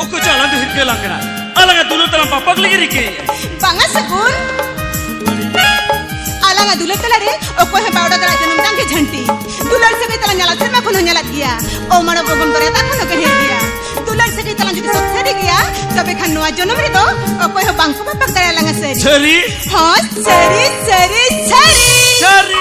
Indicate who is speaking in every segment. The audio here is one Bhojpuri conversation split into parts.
Speaker 1: Oku jalan di hirke langkana. Alanga dulu telah papak lagi rike.
Speaker 2: Banga Sagun. Alanga dulu telah re. Oku he bawda telah jenum tangke janti. Dular se telah nyala terma kono nyala dia. O mana bogom tora tak kono kehir dia. Dular se telah jadi sot seri dia. Tapi kan nuan jenum re to. Oku he bangku papak telah alanga seri.
Speaker 1: Seri?
Speaker 2: हाँ seri seri seri.
Speaker 1: Seri.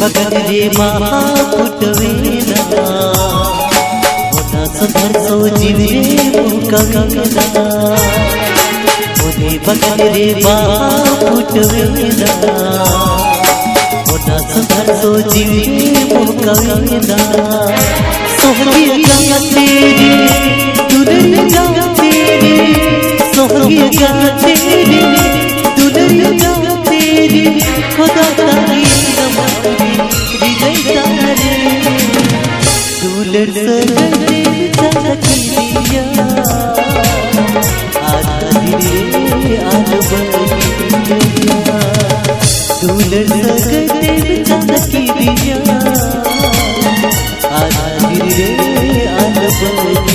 Speaker 3: पगरे महापुटवेला होता सधर सो जीवे मुकगला ओने पगरे महापुटवेला होता सधर सो जीवे मुकगला सोहगी गंगा तेरी दुनिया तेरी सोहगी गंगा तेरी दुनिया तेरी खुदा तारी दुलर सगरे चलकिया आधा धीरे आलबगिया दुलर सगरे चलकिया आधा धीरे आलबगिया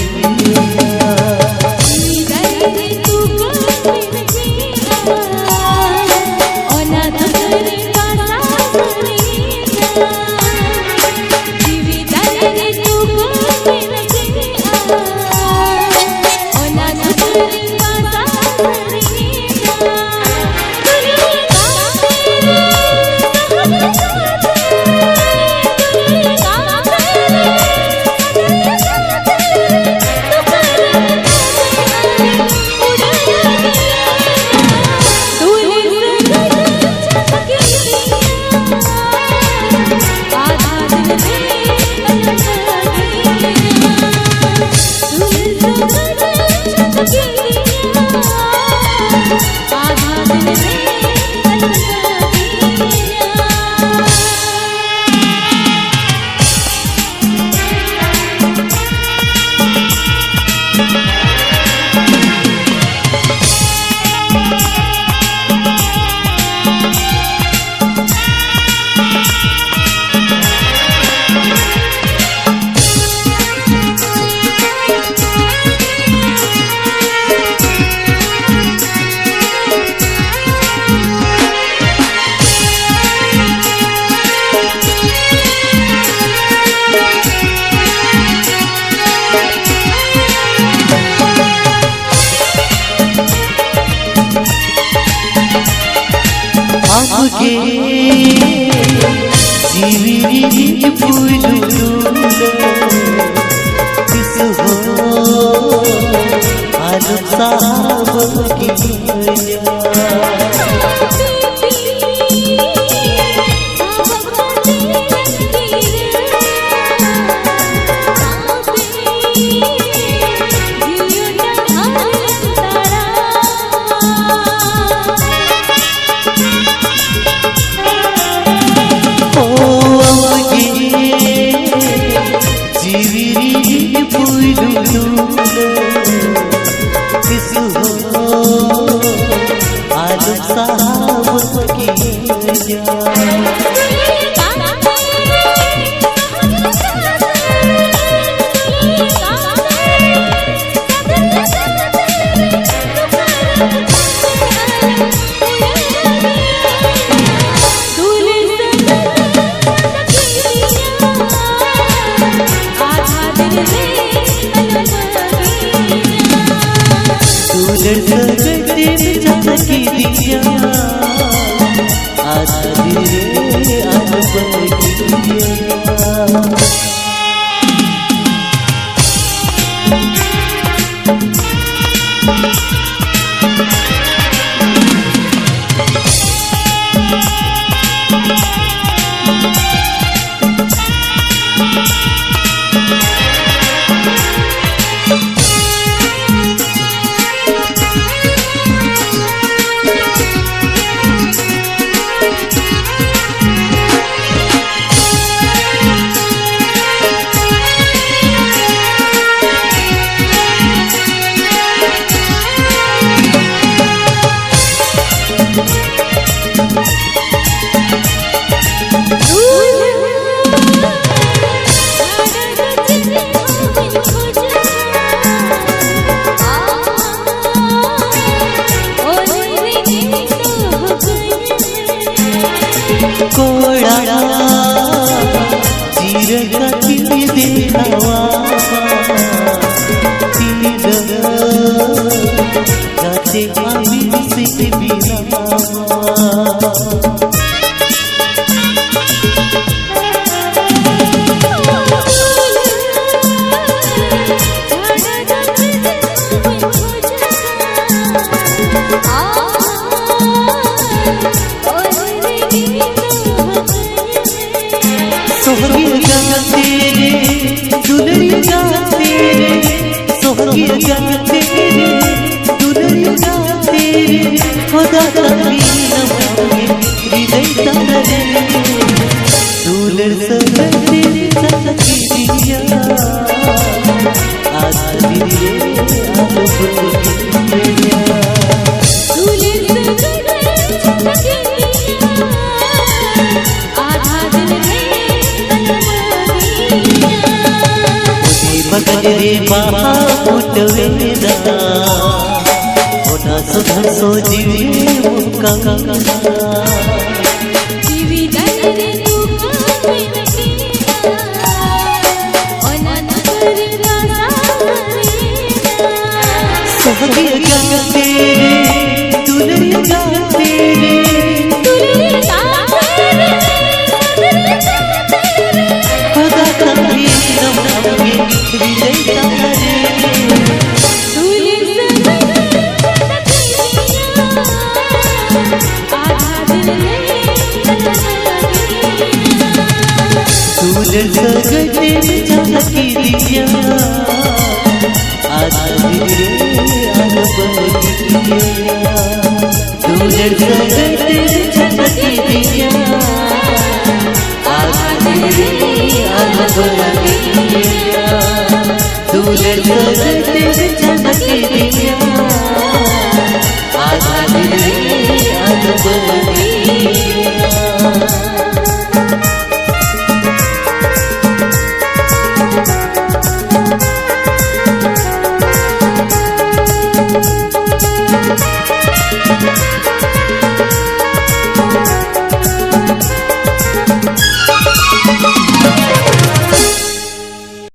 Speaker 3: आपके जीवी फूल किस हो आलम साहब की कोड़ा जीर का तिल देखावा तिल गाते आवी से बिनावा सोहगी गाते रे दुलरी गाते रे सोहगी गाते रे दुलरी गाते रे खुदा तभी नमागे हृदय तारे दुलर सगते सखी दिया आज दिए आलो बुलबुलिया बगरे बाहा उठवेदा होना सुधर सो जीवे मुक्का
Speaker 4: जीवी दरे तू कावे नकीना अनन करे रासा
Speaker 3: सोहगी गाते रे दुलरी गाते रे
Speaker 4: तुलरी गाते रे
Speaker 3: खुदा कभी नमागे हृदय तारे दुलर सगते झलकी दिया आज दिए आलो बुलबुलिया दुलर सगते झलकी दिया आज दिए आलो बुलबुलिया दुलर